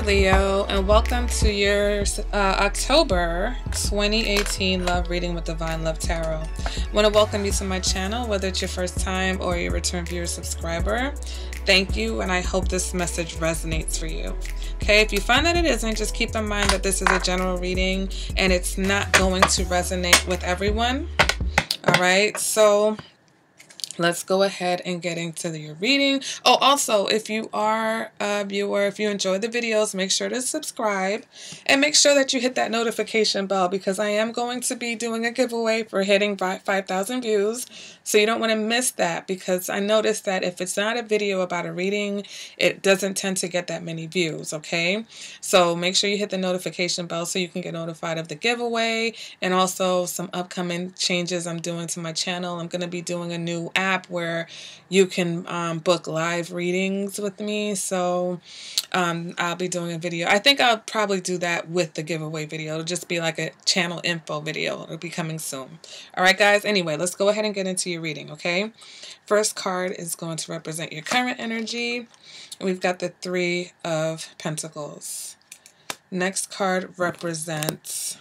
Leo, and welcome to your October 2018 Love Reading with Divine Love Tarot. I want to welcome you to my channel, whether it's your first time or your return viewer subscriber. Thank you, and I hope this message resonates for you. Okay, if you find that it isn't, just keep in mind that this is a general reading and it's not going to resonate with everyone. All right, so let's go ahead and get into your reading. Oh, also, if you are a viewer, if you enjoy the videos, make sure to subscribe and make sure that you hit that notification bell, because I am going to be doing a giveaway for hitting 5,000 views. So you don't want to miss that, because I noticed that if it's not a video about a reading, it doesn't tend to get that many views, okay? So make sure you hit the notification bell so you can get notified of the giveaway and also some upcoming changes I'm doing to my channel. I'm going to be doing a new app where you can book live readings with me. So I'll be doing a video. I think I'll probably do that with the giveaway video. It'll just be like a channel info video. It'll be coming soon. All right, guys. Anyway, let's go ahead and get into your reading, okay? First card is going to represent your current energy. And we've got the Three of Pentacles. Next card represents,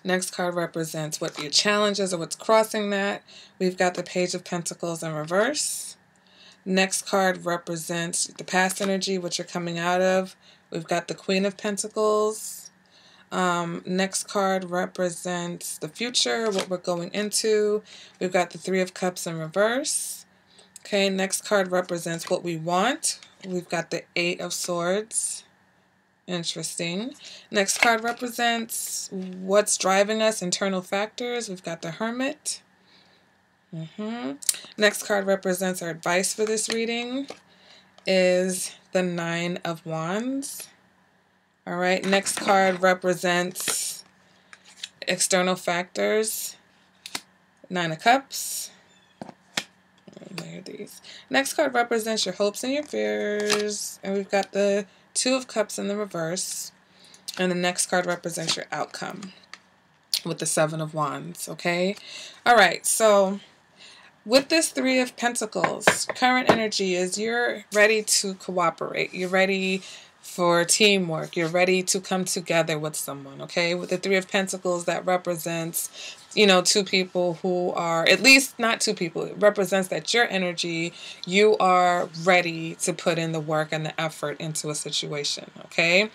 Next card represents what your challenge is or what's crossing that. We've got the Page of Pentacles in reverse. Next card represents the past energy, what you're coming out of. We've got the Queen of Pentacles. Next card represents the future, what we're going into. We've got the Three of Cups in reverse. Okay, next card represents what we want. We've got the Eight of Swords. Interesting. Next card represents what's driving us, internal factors. We've got the Hermit. Next card represents our advice for this reading is the Nine of Wands. All right. Next card represents external factors. Nine of Cups. Layer these. Next card represents your hopes and your fears. And we've got the Two of Cups in the reverse. And the next card represents your outcome with the Seven of Wands, okay? All right, so with this Three of Pentacles, current energy is you're ready to cooperate. You're ready for teamwork. You're ready to come together with someone, okay? With the Three of Pentacles, that represents, you know, two people who are, at least not two people. It represents that your energy, you are ready to put in the work and the effort into a situation, okay?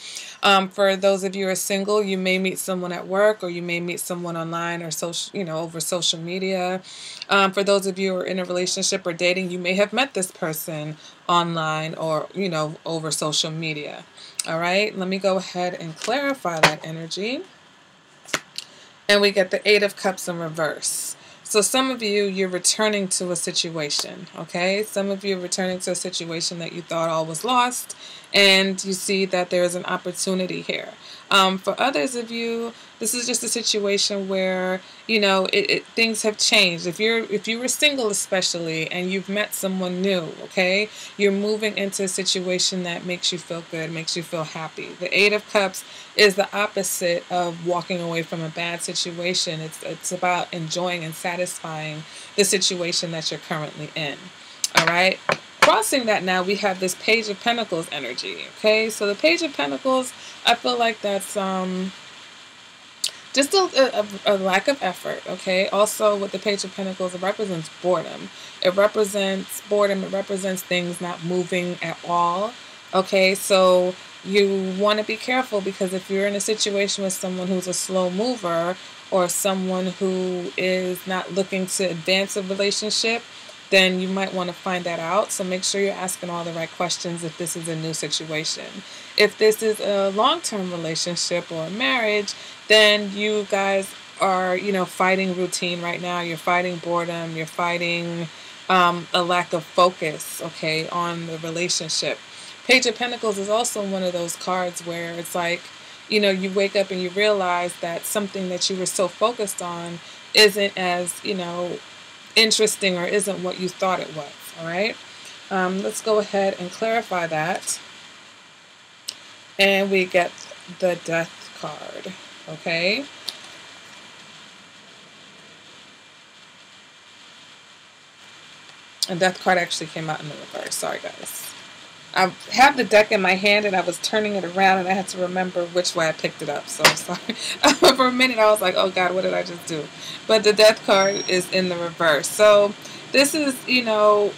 For those of you who are single, you may meet someone at work, or you may meet someone online or social, you know, over social media. For those of you who are in a relationship or dating, you may have met this person online or, you know, over social media. All right, let me go ahead and clarify that energy. And we get the Eight of Cups in reverse. So some of you, you're returning to a situation, okay? Some of you are returning to a situation that you thought all was lost, and you see that there is an opportunity here. For others of you, this is just a situation where, you know, things have changed. If you were single especially, and you've met someone new, okay, you're moving into a situation that makes you feel good, makes you feel happy. The Eight of Cups is the opposite of walking away from a bad situation. It's about enjoying and satisfying the situation that you're currently in. All right. Crossing that now, we have this Page of Pentacles energy, okay? So the Page of Pentacles, I feel like that's just a lack of effort, okay? Also, with the Page of Pentacles, it represents boredom. It represents boredom. It represents things not moving at all, okay? So you want to be careful, because if you're in a situation with someone who's a slow mover or someone who is not looking to advance a relationship, then you might want to find that out. So make sure you're asking all the right questions if this is a new situation. If this is a long-term relationship or a marriage, then you guys are, you know, fighting routine right now. You're fighting boredom. You're fighting a lack of focus, okay, on the relationship. Page of Pentacles is also one of those cards where it's like, you know, you wake up and you realize that something that you were so focused on isn't as, you know, interesting, or isn't what you thought it was. All right, let's go ahead and clarify that. And we get the Death card, okay? And Death card actually came out in the reverse. Sorry, guys. I have the deck in my hand and I was turning it around and I had to remember which way I picked it up. So I'm sorry. For a minute I was like, oh God, what did I just do? But the death card is in the reverse. So this is, you know,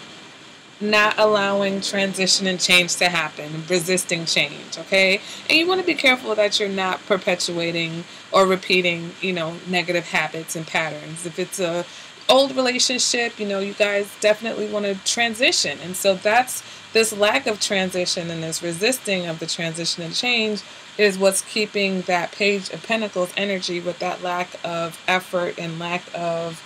not allowing transition and change to happen, resisting change, okay? And you want to be careful that you're not perpetuating or repeating, you know, negative habits and patterns. If it's a old relationship, you know, you guys definitely want to transition. And so that's this lack of transition and this resisting of the transition and change is what's keeping that Page of Pentacles energy with that lack of effort and lack of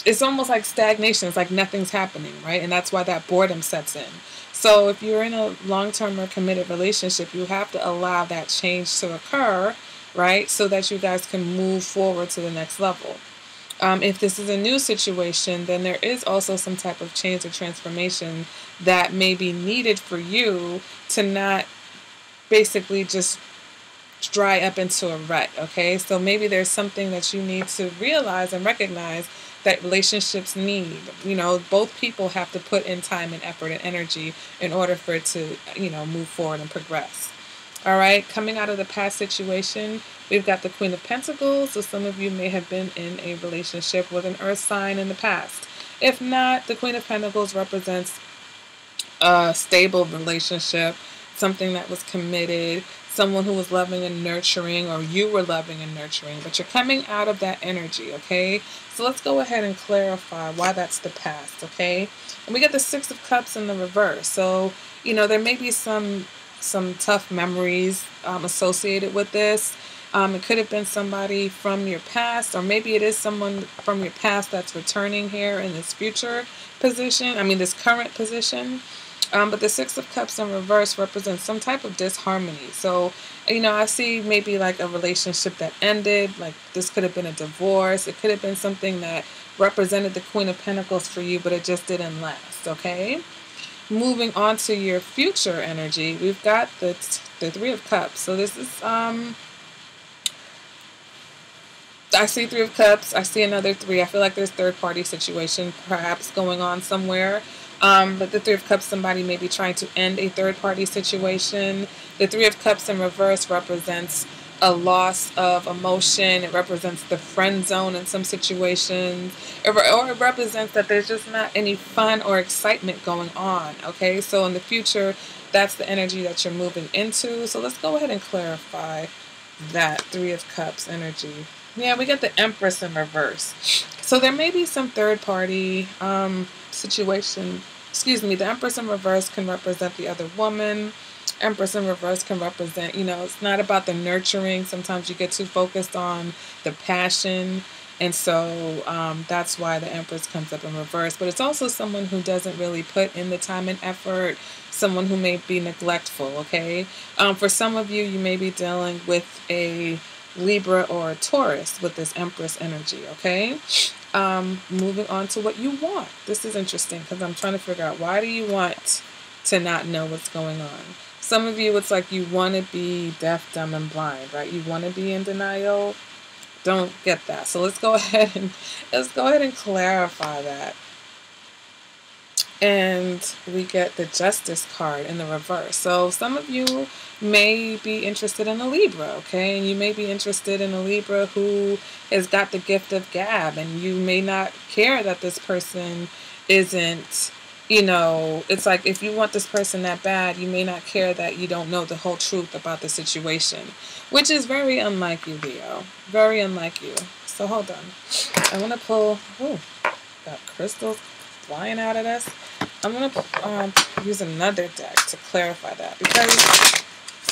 it's almost like stagnation. It's like nothing's happening, right? And that's why that boredom sets in. So if you're in a long-term or committed relationship, you have to allow that change to occur, right? So that you guys can move forward to the next level. If this is a new situation, then there is also some type of change or transformation that may be needed for you to not basically just dry up into a rut, okay? So maybe there's something that you need to realize and recognize that relationships need. You know, both people have to put in time and effort and energy in order for it to, you know, move forward and progress. All right, coming out of the past situation, we've got the Queen of Pentacles. So some of you may have been in a relationship with an earth sign in the past. If not, the Queen of Pentacles represents a stable relationship, something that was committed, someone who was loving and nurturing, or you were loving and nurturing, but you're coming out of that energy, okay? So let's go ahead and clarify why that's the past, okay? And we get the Six of Cups in the reverse. So, you know, there may be some tough memories associated with this. It could have been somebody from your past, or maybe it is someone from your past that's returning here in this future position, this current position. But the Six of Cups in reverse represents some type of disharmony. So, you know, I see maybe like a relationship that ended, like this could have been a divorce. It could have been something that represented the Queen of Pentacles for you, but it just didn't last, okay? Moving on to your future energy, we've got the Three of Cups. So this is, I see Three of Cups. I see another three. I feel like there's third-party situation perhaps going on somewhere. But the Three of Cups, somebody may be trying to end a third-party situation. The Three of Cups in reverse represents a loss of emotion. It represents the friend zone in some situations. Or it represents that there's just not any fun or excitement going on, okay? So in the future, that's the energy that you're moving into. So let's go ahead and clarify that Three of Cups energy. Yeah, we get the Empress in reverse. So there may be some third-party situation. Excuse me, the Empress in reverse can represent the other woman. Empress in reverse can represent, you know, it's not about the nurturing. Sometimes you get too focused on the passion. And so that's why the Empress comes up in reverse. But it's also someone who doesn't really put in the time and effort. Someone who may be neglectful, okay? For some of you, you may be dealing with a Libra or a Taurus with this Empress energy, okay? Moving on to what you want. This is interesting because I'm trying to figure out, why do you want to not know what's going on? Some of you, it's like you want to be deaf, dumb, and blind, right? You want to be in denial. Don't get that. So let's go ahead and clarify that. And we get the Justice card in the reverse. So some of you may be interested in a Libra, okay? And you may be interested in a Libra who has got the gift of gab, and you may not care that this person isn't, you know, it's like if you want this person that bad, you may not care that you don't know the whole truth about the situation, which is very unlike you, Leo. Very unlike you. So hold on. I want to pull, got crystals flying out of this. I'm going to use another deck to clarify that, because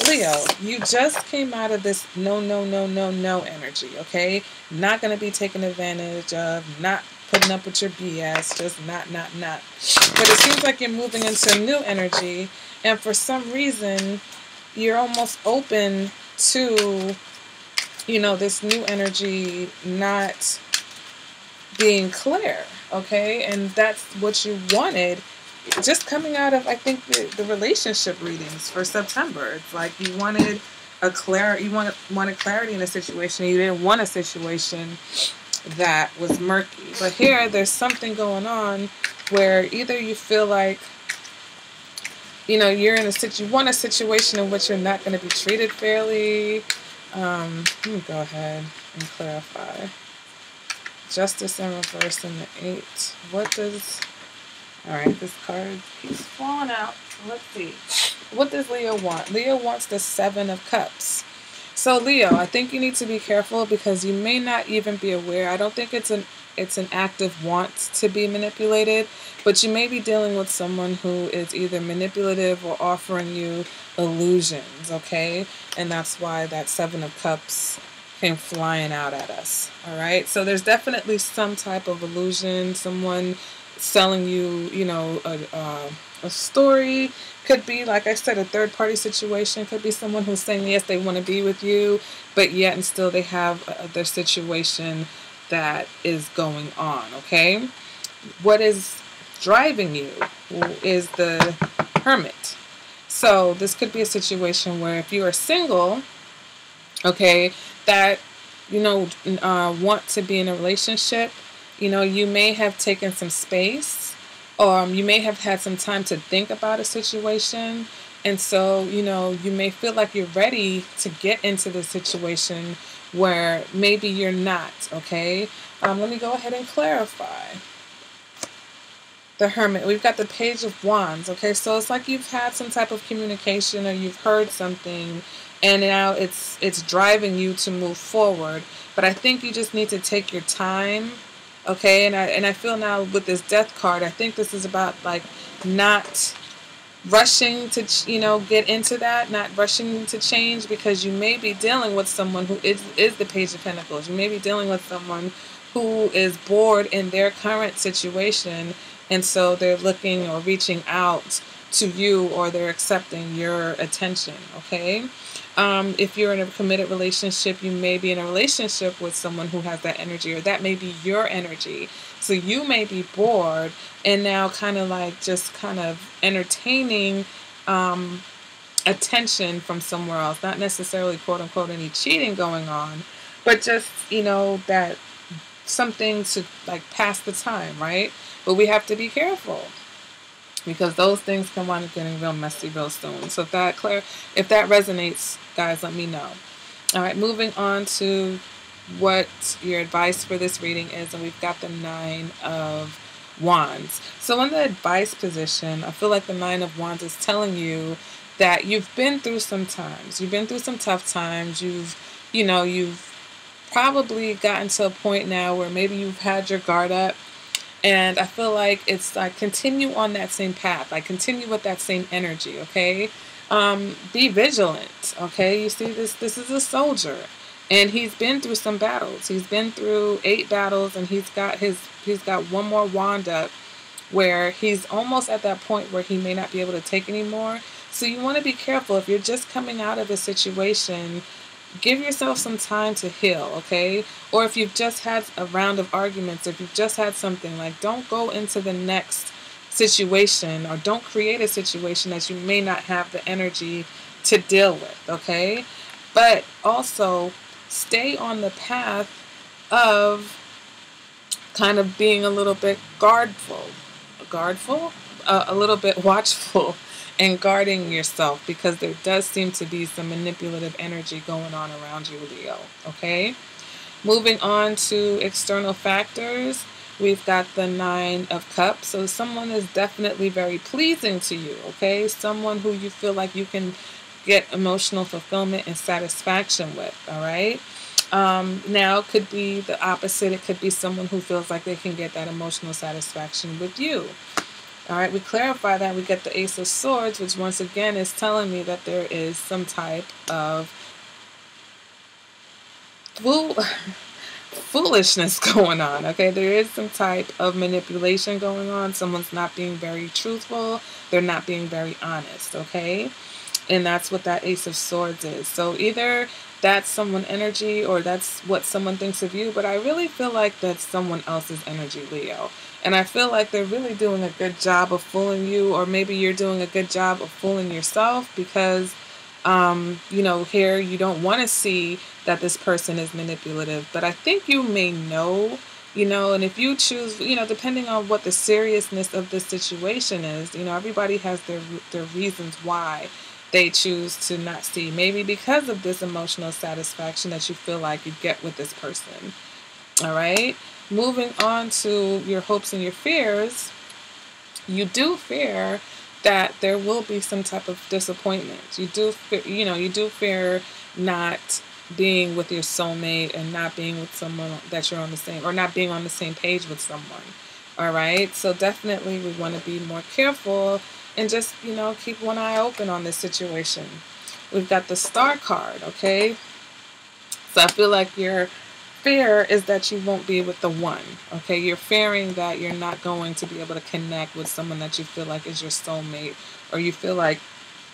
Leo, you just came out of this no energy, okay? Not going to be taken advantage of, not putting up with your BS, just not. But it seems like you're moving into a new energy, and for some reason, you're almost open to, you know, this new energy not being clear, okay? And that's what you wanted. Just coming out of, I think, the relationship readings for September. It's like you wanted wanted clarity in a situation. You didn't want a situation that was murky. But here, there's something going on where either you feel like you know, you're in you want a situation in which you're not going to be treated fairly. Let me go ahead and clarify. Justice in reverse and the 8. What does... Alright, this card keeps falling out. Let's see. What does Leo want? Leo wants the 7 of Cups. So Leo, I think you need to be careful because you may not even be aware. I don't think it's an active want to be manipulated, but you may be dealing with someone who is either manipulative or offering you illusions, okay? And that's why that 7 of Cups came flying out at us, all right? So there's definitely some type of illusion, someone selling you, you know, a story. Could be, like I said, a third-party situation. Could be someone who's saying, yes, they want to be with you, but yet and still they have their situation that is going on, okay? What is driving you is the Hermit. So this could be a situation where if you are single, okay, that, you know, want to be in a relationship, you know, you may have taken some space, or you may have had some time to think about a situation. And so, you know, you may feel like you're ready to get into the situation where maybe you're not, okay? Let me go ahead and clarify. The Hermit, we've got the Page of Wands, okay? So it's like you've had some type of communication or you've heard something and now it's driving you to move forward. But I think you just need to take your time, okay? And I feel now with this Death card, I think this is about like not rushing to, you know, get into that, not rushing to change, because you may be dealing with someone who is the Page of Pentacles. You may be dealing with someone who is bored in their current situation, and so they're looking or reaching out to you, or they're accepting your attention, okay? If you're in a committed relationship, you may be in a relationship with someone who has that energy, or that may be your energy. So you may be bored and now kind of like just kind of entertaining attention from somewhere else. Not necessarily quote unquote any cheating going on, but just, you know, that something to like pass the time, right? But we have to be careful, because those things can wind up getting real messy real soon. So if that resonates, guys, let me know. All right, moving on to what your advice for this reading is, and we've got the 9 of Wands. So in the advice position, I feel like the 9 of Wands is telling you that you've been through some times. You've been through some tough times. You've probably gotten to a point now where maybe you've had your guard up. And I feel like it's like continue on that same path. Like continue with that same energy, okay? Be vigilant, okay? You see, this is a soldier. And he's been through some battles. He's been through 8 battles, and he's got one more wand up where he's almost at that point where he may not be able to take anymore. So you want to be careful. If you're just coming out of a situation, give yourself some time to heal, okay? Or if you've just had a round of arguments, if you've just had something, like don't go into the next situation, or don't create a situation that you may not have the energy to deal with, okay? But also stay on the path of kind of being a little bit a little bit watchful and guarding yourself, because there does seem to be some manipulative energy going on around you, Leo, okay? Moving on to external factors, we've got the 9 of Cups. So someone is definitely very pleasing to you, okay? Someone who you feel like you can get emotional fulfillment and satisfaction with, all right? Now it could be the opposite. It could be someone who feels like they can get that emotional satisfaction with you. All right, we clarify that. We get the Ace of Swords, which once again is telling me that there is some type of foolishness going on, okay? There is some type of manipulation going on. Someone's not being very truthful. They're not being very honest, okay? And that's what that Ace of Swords is. So either that's someone energy, or that's what someone thinks of you, but I really feel like that's someone else's energy, Leo. And I feel like they're really doing a good job of fooling you, or maybe you're doing a good job of fooling yourself, because, you know, here you don't want to see that this person is manipulative. But I think you may know And if you choose, depending on what the seriousness of the situation is, everybody has their reasons why they choose to not see. Maybe because of this emotional satisfaction that you feel like you get with this person. All right. Moving on to your hopes and your fears, you do fear that there will be some type of disappointment. You do fear, you do fear not being with your soulmate and not being with someone that you're on the same, or not being on the same page with someone. All right. So definitely we want to be more careful and just, keep one eye open on this situation. We've got the Star card. Okay. So I feel like your fear is that you won't be with the one. Okay. You're fearing that you're not going to be able to connect with someone that you feel like is your soulmate, or you feel like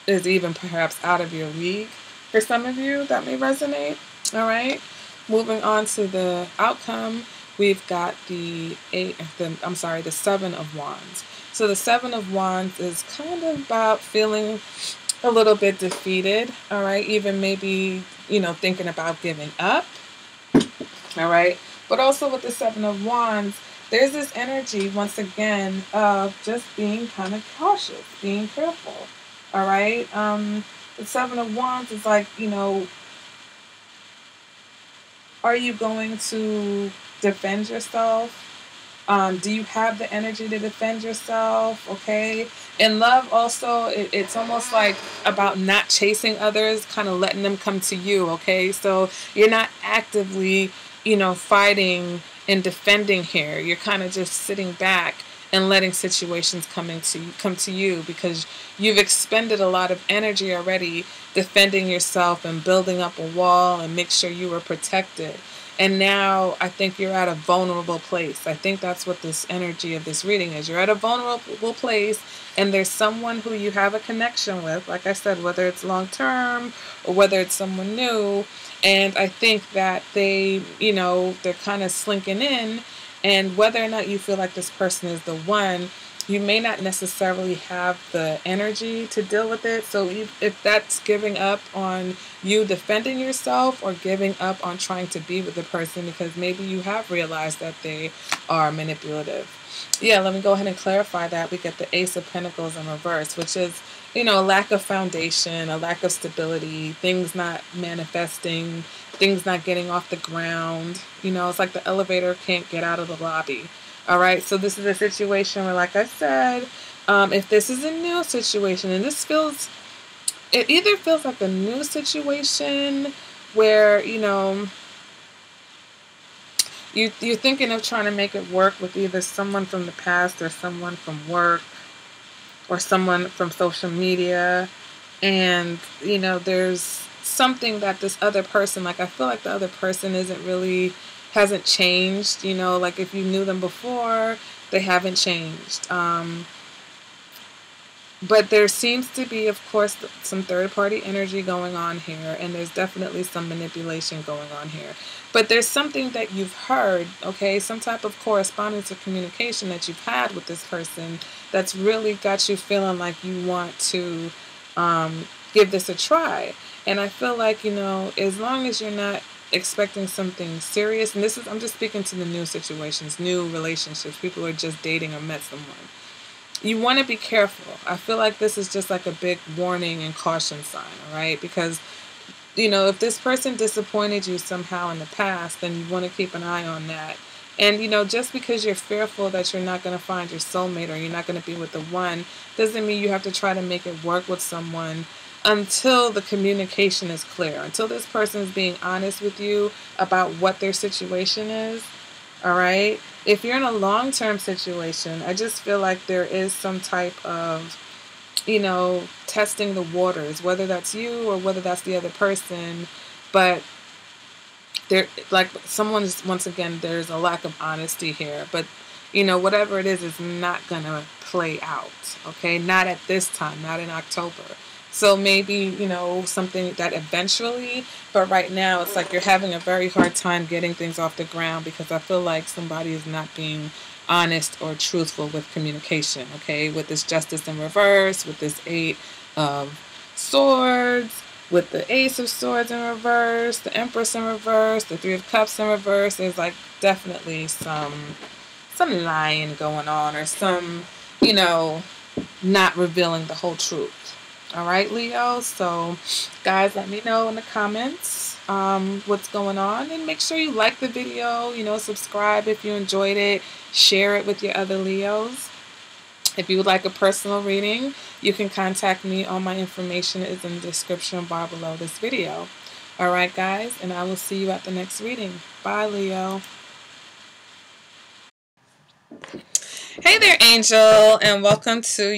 is even perhaps out of your league. For some of you, that may resonate. All right. Moving on to the outcome, we've got the Seven of Wands. So the Seven of Wands is kind of about feeling a little bit defeated. All right. Even maybe, thinking about giving up. All right. But also with the Seven of Wands, there's this energy, once again, of just being kind of cautious, being careful. All right. The Seven of Wands is like, are you going to defend yourself? Do you have the energy to defend yourself? Okay. In love also, it's almost like about not chasing others, kind of letting them come to you. Okay. So you're not actively, fighting and defending here. You're kind of just sitting back and letting situations come to you, because you've expended a lot of energy already defending yourself and building up a wall and make sure you were protected. And now I think you're at a vulnerable place. I think that's what this energy of this reading is. You're at a vulnerable place, and there's someone who you have a connection with, like I said, whether it's long term or whether it's someone new. And I think that they're kind of slinking in. And whether or not you feel like this person is the one, you may not necessarily have the energy to deal with it. So if that's giving up on you defending yourself, or giving up on trying to be with the person because maybe you have realized that they are manipulative. Yeah, let me go ahead and clarify that. We get the Ace of Pentacles in reverse, which is, a lack of foundation, a lack of stability, things not manifesting, things not getting off the ground. It's like the elevator can't get out of the lobby. All right, so this is a situation where, like I said, if this is a new situation, and it either feels like a new situation where, you're thinking of trying to make it work with either someone from the past, or someone from work, or someone from social media. And, there's something that this other person, like I feel like the other person hasn't changed, like if you knew them before, they haven't changed. But there seems to be, of course, some third-party energy going on here, and there's definitely some manipulation going on here. But there's something that you've heard, okay, some type of correspondence or communication that you've had with this person that's really got you feeling like you want to give this a try. And I feel like, as long as you're not expecting something serious, and I'm just speaking to the new situations, new relationships, people who are just dating or met someone, you want to be careful. I feel like this is just like a big warning and caution sign, all right? Because, if this person disappointed you somehow in the past, then you want to keep an eye on that. And, just because you're fearful that you're not going to find your soulmate, or you're not going to be with the one, doesn't mean you have to try to make it work with someone until the communication is clear, until this person is being honest with you about what their situation is. All right. If you're in a long-term situation, I just feel like there is some type of, testing the waters, whether that's you or whether that's the other person. But once again, there's a lack of honesty here. But, whatever it is not going to play out. Okay. Not at this time, not in October. So maybe, something that eventually, but right now it's like you're having a very hard time getting things off the ground, because I feel like somebody is not being honest or truthful with communication, okay? With this Justice in reverse, with this Eight of Swords, with the Ace of Swords in reverse, the Empress in reverse, the Three of Cups in reverse. There's like definitely some lying going on, or some, you know, not revealing the whole truth. All right, Leo. So, guys, let me know in the comments what's going on, and make sure you like the video. You know, subscribe if you enjoyed it. Share it with your other Leos. If you would like a personal reading, you can contact me. All my information is in the description bar below this video. All right, guys, and I will see you at the next reading. Bye, Leo. Hey there, Angel, and welcome to